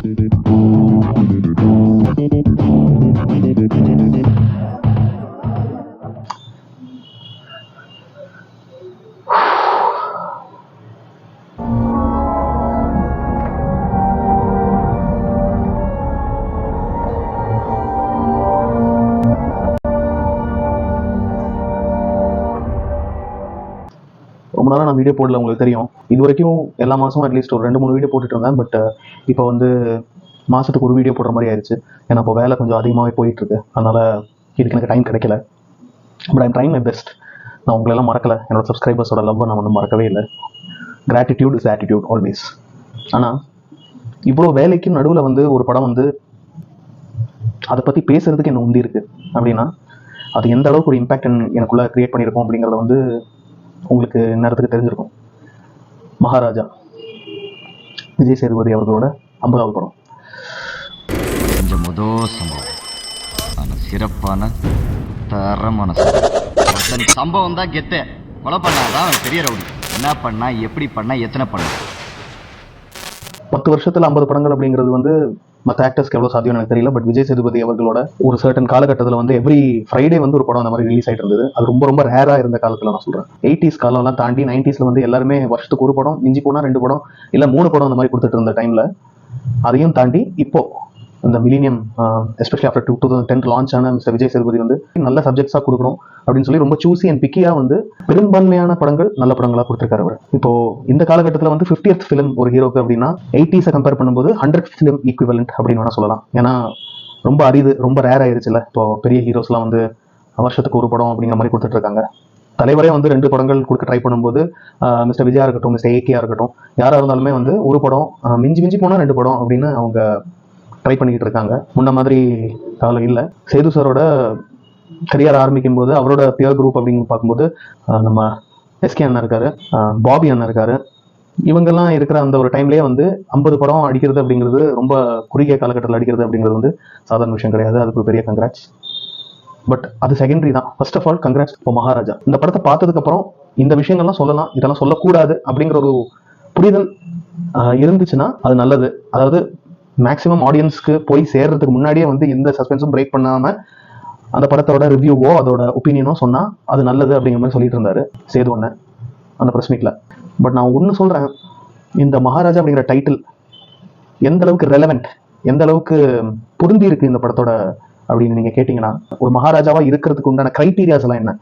ரொம்ப நாளாக நான் வீடியோ போடல, உங்களுக்கு தெரியும். இது வரைக்கும் எல்லா மாதமும் அட்லீஸ்ட் ஒரு 2-3 வீடியோ போட்டுட்டு இருந்தேன். பட் இப்போ வந்து மாதத்துக்கு ஒரு வீடியோ போடுற மாதிரி ஆயிடுச்சு. ஏன்னா இப்போ வேலை கொஞ்சம் அதிகமாகவே போயிட்டுருக்கு. அதனால் இதுக்கு எனக்கு டைம் கிடைக்கல. But I'm trying my best. நான் உங்களெல்லாம் மறக்கலை. என்னோட சப்ஸ்கிரைபர்ஸோட லவ்வை நான் வந்து மறக்கவே இல்லை. Gratitude is attitude always. ஆனால் இவ்வளோ வேலைக்கும் நடுவில் வந்து ஒரு படம் வந்து அதை பற்றி பேசுறதுக்கு என்ன உந்தி இருக்குது அப்படின்னா, அது எந்த அளவுக்கு ஒரு இம்பேக்ட் எனக்குள்ளே க்ரியேட் பண்ணியிருக்கோம் அப்படிங்கிறத வந்து உங்களுக்கு நேரத்துக்கு தெரிஞ்சிருக்கும். மகாராஜா, விஜய் சேதுபதி அவர்களோட 50வது படம். கொஞ்சம் முதல் சம்பவம், சிறப்பான தரமான சம்பவம் தான் கெத்த. கொலை பண்ணாதான் அவன் பெரிய ரவுடி. என்ன பண்ணா, எப்படி பண்ணா, எத்தனை பண்ண. 10 வருஷத்துல 50 படங்கள் அப்படிங்கிறது வந்து மற்ற ஆக்டர்ஸ்க்கு எவ்வளோ சாத்தியம் எனக்கு தெரியல. பட் விஜய் சேதுபதி அவர்களோட ஒரு சர்டன் காலகட்டத்தில் வந்து எவ்ரி ஃப்ரைடே வந்து ஒரு படம் அந்த மாதிரி ரிலீஸ் ஆகிட்டு இருந்தது. அது ரொம்ப ரொம்ப ரேராக இருந்த காலத்தில் நான் சொல்கிறேன். 80s காலம்லாம் தாண்டி 90s வந்து எல்லாருமே வருஷத்துக்கு ஒரு படம், மிஞ்சி போனால் 2 படம் இல்லை 3 படம் அந்த மாதிரி கொடுத்துட்டு இருந்த டைமில், அதையும் தாண்டி இப்போ இந்த மில்லினியம் எஸ்பெஷலி ஆஃப்டர் 2010 லான்ச் ஆன மிஸ்டர் விஜய் சேதுபதி வந்து நல்ல சப்ஜெக்ட்ஸாக கொடுக்கணும் அப்படின்னு சொல்லி ரொம்ப சூசி அண்ட் பிக்கியாக வந்து பெரும்பான்மையான படங்கள் நல்ல படங்களாக கொடுத்துருக்காரு அவர். இப்போ இந்த காலகட்டத்தில் வந்து 50th ஃபிலிம் ஒரு ஹீரோக்கு அப்படின்னா 80s கம்பேர் பண்ணும்போது 100th ஃபிலிம் ஈக்குவலண்ட் அப்படின்னு வேணா சொல்லலாம். ஏன்னா ரொம்ப அரிது, ரொம்ப ரேர் ஆயிருச்சுல. இப்போ பெரிய ஹீரோஸ்லாம் வந்து வருஷத்துக்கு ஒரு படம் அப்படிங்கிற மாதிரி கொடுத்துட்டு இருக்காங்க. தலைவரே வந்து 2 படங்கள் கொடுக்க ட்ரை பண்ணும்போது மிஸ்டர் விஜயா இருக்கட்டும், மிஸ்டர் ஏகேயா இருக்கட்டும், யாராக இருந்தாலுமே வந்து ஒரு படம், மிஞ்சி போனால் 2 படம் அப்படின்னு அவங்க ட்ரை பண்ணிக்கிட்டு இருக்காங்க. முன்ன மாதிரி காலம் இல்லை. சேது சாரோட கரியர் ஆரம்பிக்கும் போது அவரோட பியர் குரூப் அப்படின்னு பார்க்கும்போது நம்ம எஸ்கே அண்ணா இருக்காரு, பாபி அண்ணா இருக்காரு. இவங்கெல்லாம் இருக்கிற அந்த ஒரு டைம்லேயே வந்து 50 படம் அடிக்கிறது அப்படிங்கிறது, ரொம்ப குறுகிய காலகட்டத்தில் அடிக்கிறது அப்படிங்கிறது வந்து சாதாரண விஷயம் கிடையாது. அதுக்கு ஒரு பெரிய கங்க்ராட்ஸ். பட் அது செகண்டரி தான். ஃபர்ஸ்ட் ஆஃப் ஆல் கங்க்ராட்ஸ் இப்போ மகாராஜா. இந்த படத்தை பார்த்ததுக்கப்புறம் இந்த விஷயங்கள்லாம் சொல்லலாம், இதெல்லாம் சொல்லக்கூடாது அப்படிங்கிற ஒரு புரிதல் இருந்துச்சுன்னா அது நல்லது. அதாவது மேக்ஸிமம் ஆடியன்ஸ்க்கு போய் சேர்றதுக்கு முன்னாடியே வந்து எந்த சஸ்பென்ஸும் பிரேக் பண்ணாமல் அந்த படத்தோட ரிவ்யூவோ அதோட ஒப்பீனியனோ சொன்னால் அது நல்லது அப்படிங்கிற மாதிரி சொல்லிட்டு இருந்தாரு சேது அண்ணன் அந்த ப்ரெஸ் மீட்டில். பட் நான் ஒன்று சொல்கிறேன், இந்த மகாராஜா அப்படிங்கிற டைட்டில் எந்த அளவுக்கு ரெலவெண்ட், எந்த அளவுக்கு பொருந்தி இருக்கு இந்த படத்தோட அப்படின்னு நீங்கள் கேட்டிங்கன்னா, ஒரு மகாராஜாவாக இருக்கிறதுக்கு உண்டான க்ரைட்டீரியாஸ் எல்லாம்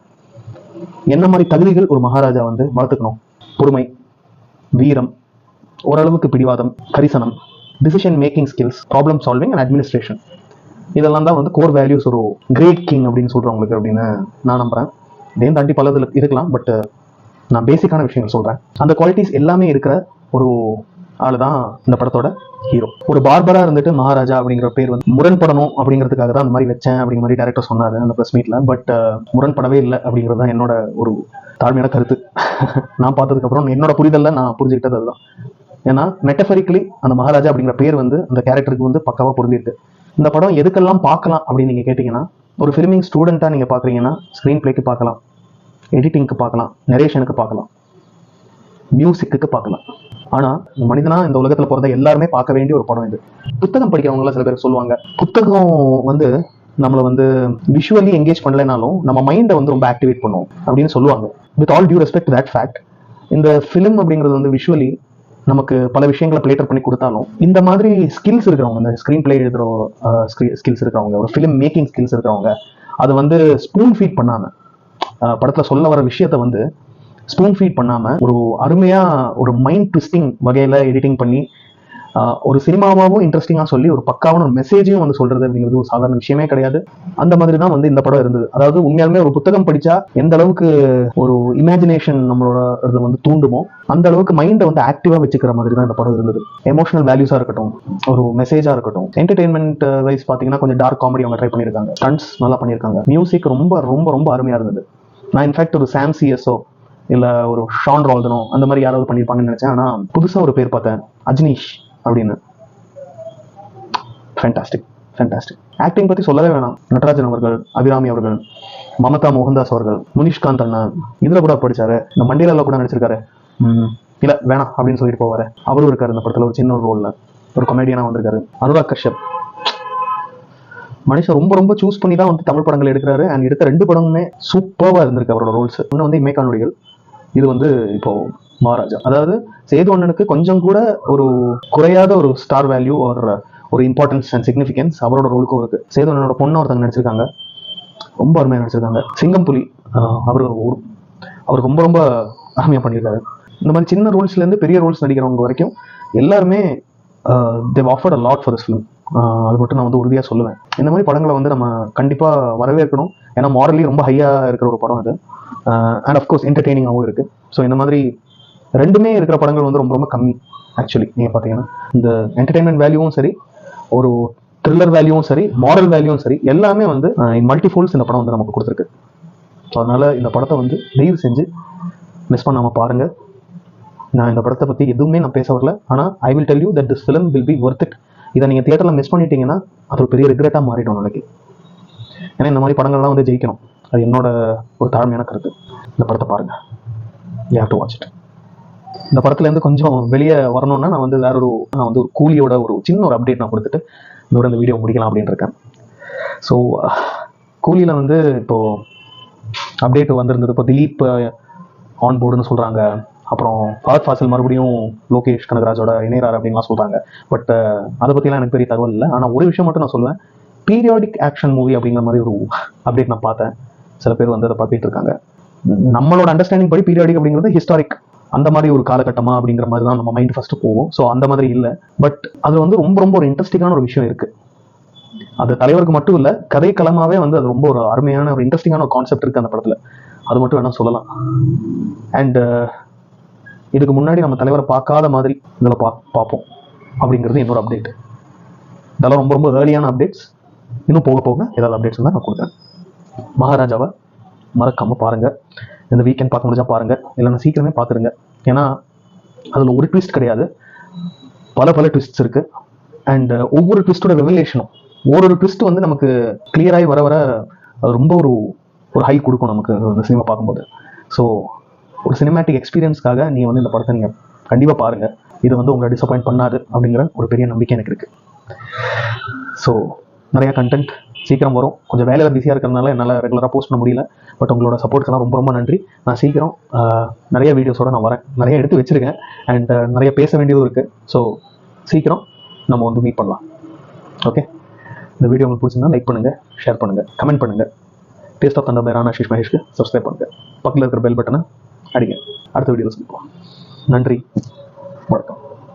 என்ன மாதிரி தகுதிகள் ஒரு மகாராஜா வந்து வளர்த்துக்கணும்? பொறுமை, வீரம், ஓரளவுக்கு பிடிவாதம், கரிசனம், decision making skills, problem solving and administration. இதெல்லாம் தான் வந்து கோர் வேல்யூஸ் ஒரு கிரேட் கிங் அப்படின்னு சொல்கிறவங்களுக்கு அப்படின்னு நான் நம்புகிறேன். இதையும் தாண்டி பல இதில் இருக்கலாம். பட் நான் பேசிக்கான விஷயங்கள் சொல்கிறேன். அந்த குவாலிட்டிஸ் எல்லாமே இருக்கிற ஒரு ஆள் தான் இந்த படத்தோட ஹீரோ. ஒரு பார்பரா இருந்துட்டு மகாராஜா அப்படிங்கிற பேர் வந்து முரண்படணும் அப்படிங்கிறதுக்காக தான் அந்த மாதிரி வச்சேன் அப்படிங்கிற மாதிரி டேரக்டர் சொன்னார் அந்த ப்ரெஸ் மீட்டில். பட் முரண்படவே இல்லை அப்படிங்கிறது தான் என்னோட ஒரு தாழ்மையான கருத்து. நான் பார்த்ததுக்கப்புறம் என்னோட புரிதலில் நான் புரிஞ்சுக்கிட்டது அதுதான். ஏன்னா மெட்டஃபரிக்கலி அந்த மகாராஜா அப்படிங்கிற பேர் வந்து அந்த கேரக்டருக்கு வந்து பக்காவாக பொருந்திருக்கு. இந்த படம் எதுக்கெல்லாம் பார்க்கலாம் அப்படின்னு நீங்கள் கேட்டிங்கன்னா, ஒரு ஃபிலிமிங் ஸ்டூடெண்ட்டாக நீங்கள் பார்க்குறீங்கன்னா ஸ்க்ரீன் பிளேக்கு பார்க்கலாம், எடிட்டிங்க்கு பார்க்கலாம், நரேஷனுக்கு பார்க்கலாம், மியூசிக்கு பார்க்கலாம். ஆனால் மனிதனாக இந்த உலகத்தில் பிறந்த எல்லாருமே பார்க்க வேண்டிய ஒரு படம் இது. புத்தகம் படிக்கிறவங்களாம் சில பேர் சொல்லுவாங்க, புத்தகம் வந்து நம்மளை வந்து விஷுவலி என்கேஜ் பண்ணலைனாலும் நம்ம மைண்டை வந்து ரொம்ப ஆக்டிவேட் பண்ணுவோம் அப்படின்னு சொல்லுவாங்க. With all due respect that fact, இந்த ஃபிலிம் அப்படிங்கிறது வந்து விஷுவலி நமக்கு பல விஷயங்களை பிளேட்டர் பண்ணி கொடுத்தாலும், இந்த மாதிரி ஸ்கில்ஸ் இருக்கிறவங்க, இந்த ஸ்க்ரீன் பிளே எழுதுகிற ஸ்கில்ஸ் இருக்கிறவங்க, ஒரு ஃபிலிம் மேக்கிங் ஸ்கில்ஸ் இருக்கிறவங்க, அதை வந்து ஸ்பூன் ஃபீட் பண்ணாமல், படத்தில் சொல்ல வர விஷயத்த வந்து ஸ்பூன் ஃபீட் பண்ணாமல் ஒரு அருமையாக ஒரு மைண்ட் ட்விஸ்டிங் வகையில் எடிட்டிங் பண்ணி ஒரு சினிமாவும் இன்ட்ரெஸ்டிங்காக சொல்லி ஒரு பக்காவான ஒரு மெசேஜையும் வந்து சொல்றது அப்படிங்கிறது ஒரு சாதாரண விஷயமே கிடையாது. அந்த மாதிரி தான் வந்து இந்த படம் இருந்தது. அதாவது உண்மையாலுமே ஒரு புத்தகம் படிச்சா எந்த அளவுக்கு ஒரு இமேஜினேஷன் நம்மளோட இது வந்து தூண்டுமோ அந்த அளவுக்கு மைண்டை வந்து ஆக்டிவா வச்சுக்கிற மாதிரி தான் இந்த படம் இருந்தது. எமோஷனல் வேல்யூஸா இருக்கட்டும், ஒரு மெசேஜா இருக்கட்டும், என்டர்டெயின்மெண்ட் வைஸ் பார்த்தீங்கன்னா கொஞ்சம் டார்க் காமெடி அவங்க ட்ரை பண்ணியிருக்காங்க, ஸ்டண்ட்ஸ் நல்லா பண்ணியிருக்காங்க, மியூசிக் ரொம்ப ரொம்ப ரொம்ப அருமையா இருந்தது. நான் இன்ஃபேக்ட் ஒரு சாம் சிஎஸ்ஓ இல்லை ஒரு ஷான் ரால்டனோ அந்த மாதிரி யாராவது பண்ணியிருப்பாங்கன்னு நினைச்சேன். ஆனால் புதுசாக ஒரு பேர் பார்த்தேன், அஜ்னீஷ் அப்படின்னு. Fantastic fantastic. ஆக்டிங் பற்றி சொல்லவே வேணாம். நடராஜன் அவர்கள், அபிராமி அவர்கள், மமதா மோகன்தாஸ் அவர்கள், முனிஷ்காந்த் அண்ணா இதில் கூட படிச்சாரு, இந்த மண்டியில கூட நடிச்சிருக்காரு. இல்லை வேணாம் அப்படின்னு சொல்லிட்டு போவாரு, அவரும் இருக்காரு இந்த படத்தில் ஒரு சின்ன ஒரு ரோலில். ஒரு கொமேடியனா வந்திருக்காரு. அனுராக் கஷ்யப் மனுஷன் ரொம்ப ரொம்ப சூஸ் பண்ணி தான் வந்து தமிழ் படங்கள் எடுக்கிறாரு. அண்ட் எடுத்த 2 படமுமே சூப்பராக இருந்திருக்கு அவரோட ரோல்ஸ். ஒன்று வந்து இமைக்கா நொடிகள், இது வந்து இப்போ மகாராஜா. அதாவது சேது அண்ணனுக்கு கொஞ்சம் கூட ஒரு குறையாத ஒரு ஸ்டார் வேல்யூ ஒரு இம்பார்ட்டன்ஸ் அண்ட் சிக்னிஃபிகன்ஸ் அவரோட ரோலுக்கும் இருக்கு. சேது அண்ணனோட பொண்ணு ஒருத்தவங்க நடிச்சிருக்காங்க, ரொம்ப அருமையாக நடிச்சிருக்காங்க. சிங்கம் புலி அவர் ரொம்ப ரொம்ப அருமையாக பண்ணியிருக்காரு. இந்த மாதிரி சின்ன ரோல்ஸ்லேருந்து பெரிய ரோல்ஸ் நடிக்கிறவங்க வரைக்கும் எல்லாருமே they've offered a lot for this film. அது மட்டும் நான் வந்து உறுதியாக சொல்லுவேன். இந்த மாதிரி படங்களை வந்து நம்ம கண்டிப்பாக வரவேற்கணும். ஏன்னா மாரலி ரொம்ப ஹையாக இருக்கிற ஒரு படம் அது. அண்ட் அஃப்கோர்ஸ் என்டர்டெய்னிங்காகவும் இருக்குது. ஸோ இந்த மாதிரி ரெண்டுமே இருக்கிற படங்கள் வந்து ரொம்ப ரொம்ப கம்மி ஆக்சுவலி. நீங்கள் பார்த்தீங்கன்னா இந்த என்டர்டெயின்மெண்ட் வேல்யூவும் சரி, ஒரு த்ரில்லர் வேல்யூவும் சரி, மாரல் வேல்யூவும் சரி, எல்லாமே வந்து மல்டிஃபோல்ஸ் இந்த படம் வந்து நமக்கு கொடுத்துருக்கு. ஸோ அதனால் இந்த படத்தை வந்து தயவு செஞ்சு மிஸ் பண்ணாமல் பாருங்கள். நான் இந்த படத்தை பற்றி எதுவுமே நான் பேச வரல. ஆனால் I will tell you that this film will be worth it. இதை நீங்கள் தியேட்டரில் மிஸ் பண்ணிட்டீங்கன்னா அது ஒரு பெரிய ரிக்ரெட்டாக மாறிடும் நாளைக்கு. ஏன்னா இந்த மாதிரி படங்கள்லாம் வந்து ஜெயிக்கணும். அது என்னோட ஒரு தாழ்மையான கருத்து. இந்த படத்தை பாருங்கள், you have to watch it. இந்த படத்துலேருந்து கொஞ்சம் வெளியே வரணும்னா நான் வந்து நான் வந்து ஒரு கூலியோட ஒரு சின்ன ஒரு அப்டேட் நான் கொடுத்துட்டு இதோட இந்த வீடியோ முடிக்கலாம் அப்படின்னு இருக்கேன். ஸோ கூலியில் வந்து இப்போது அப்டேட் வந்திருந்தது. இப்போ திலீப் ஆன் போர்டுன்னு சொல்கிறாங்க. அப்புறம் ஃபஹத் ஃபாசில் மறுபடியும் லோகேஷ் கனகராஜோட இணையறாரு அப்படின்லாம் சொல்கிறாங்க. பட் அதை பற்றிலாம் எனக்கு பெரிய தகவல் இல்லை. ஆனால் ஒரு விஷயம் மட்டும் நான் சொல்லுவேன், பீரியாடிக் ஆக்ஷன் மூவி அப்படிங்கிற மாதிரி ஒரு அப்டேட் நான் பார்த்தேன். சில பேர் வந்து அதை பார்த்துட்டு இருக்காங்க. நம்மளோட அண்டர்ஸ்டாண்டிங் படி பீரியாடிக் அப்படிங்கிறது ஹிஸ்டாரிக், அந்த மாதிரி ஒரு காலகட்டமா அப்படிங்கிற மாதிரி தான் நம்ம மைண்ட் ஃபர்ஸ்ட் போகும். ஸோ அந்த மாதிரி இல்லை. பட் அது வந்து ரொம்ப ரொம்ப ஒரு இன்ட்ரெஸ்டிங்கான ஒரு விஷயம் இருக்குது. அது தலைவருக்கு மட்டும் இல்லை, கதைக்களமாகவே வந்து அது ரொம்ப ஒரு அருமையான ஒரு இன்ட்ரெஸ்டிங்கான ஒரு கான்செப்ட் இருக்குது அந்த படத்தில். அது மட்டும் வேணால் சொல்லலாம். அண்ட் இதுக்கு முன்னாடி நம்ம தலைவரை பார்க்காத மாதிரி இதில் பார்ப்போம் அப்படிங்கிறது இன்னொரு அப்டேட். இதெல்லாம் ரொம்ப ரொம்ப ஏர்லியான அப்டேட்ஸ். இன்னும் போக போக ஏதாவது அப்டேட்ஸ் தான் நான் கொடுத்தேன். மகாராஜாவை மறக்காமல் பாருங்கள். இந்த வீக்கெண்ட் பார்க்க முடிஞ்சா பாருங்கள், இல்லைன்னா சீக்கிரமே பார்த்துருங்க. ஏன்னா அதில் ஒரு ட்விஸ்ட் கிடையாது, பல ட்விஸ்ட்ஸ் இருக்குது. அண்ட் ஒவ்வொரு ட்விஸ்டோட ரெவலேஷனும், ஒரு ட்விஸ்ட் வந்து நமக்கு கிளியராகி வர வர அது ரொம்ப ஒரு ஹை கொடுக்கும் நமக்கு இந்த சினிமா பார்க்கும்போது. ஸோ ஒரு சினிமேட்டிக் எக்ஸ்பீரியன்ஸ்க்காக நீங்கள் வந்து இந்த படத்தை நீங்கள் கண்டிப்பாக பாருங்கள். இது வந்து உங்களை டிசப்பாயிண்ட் பண்ணாது அப்படிங்கிற ஒரு பெரிய நம்பிக்கை எனக்கு இருக்குது. ஸோ நிறையா கண்டென்ட் சீக்கிரம் வரும். கொஞ்சம் வேலையில் பிஸியாக இருக்கிறதுனால என்னால் ரெகுலராக போஸ்ட் பண்ண முடியல. பட் உங்களோட சப்போர்ட்க்கெல்லாம் ரொம்ப ரொம்ப நன்றி. நான் சீக்கிரம் நிறைய வீடியோஸோடு நான் வரேன். நிறைய எடுத்து வச்சுருக்கேன். அண்ட் நிறைய பேச வேண்டியதும் இருக்குது. ஸோ சீக்கிரம் நம்ம வந்து மீட் பண்ணலாம். ஓகே, இந்த வீடியோ உங்களுக்கு பிடிச்சிருந்தா லைக் பண்ணுங்கள், ஷேர் பண்ணுங்கள், கமெண்ட் பண்ணுங்கள். Taste of thunder by Rana Ashish மகேஷ்க்கு சப்ஸ்கிரைப் பண்ணுங்கள். பக்கத்தில் இருக்கிற பெல் பட்டனை அடிங்க. அடுத்த வீடியோவில் சந்திப்போம். நன்றி, வணக்கம்.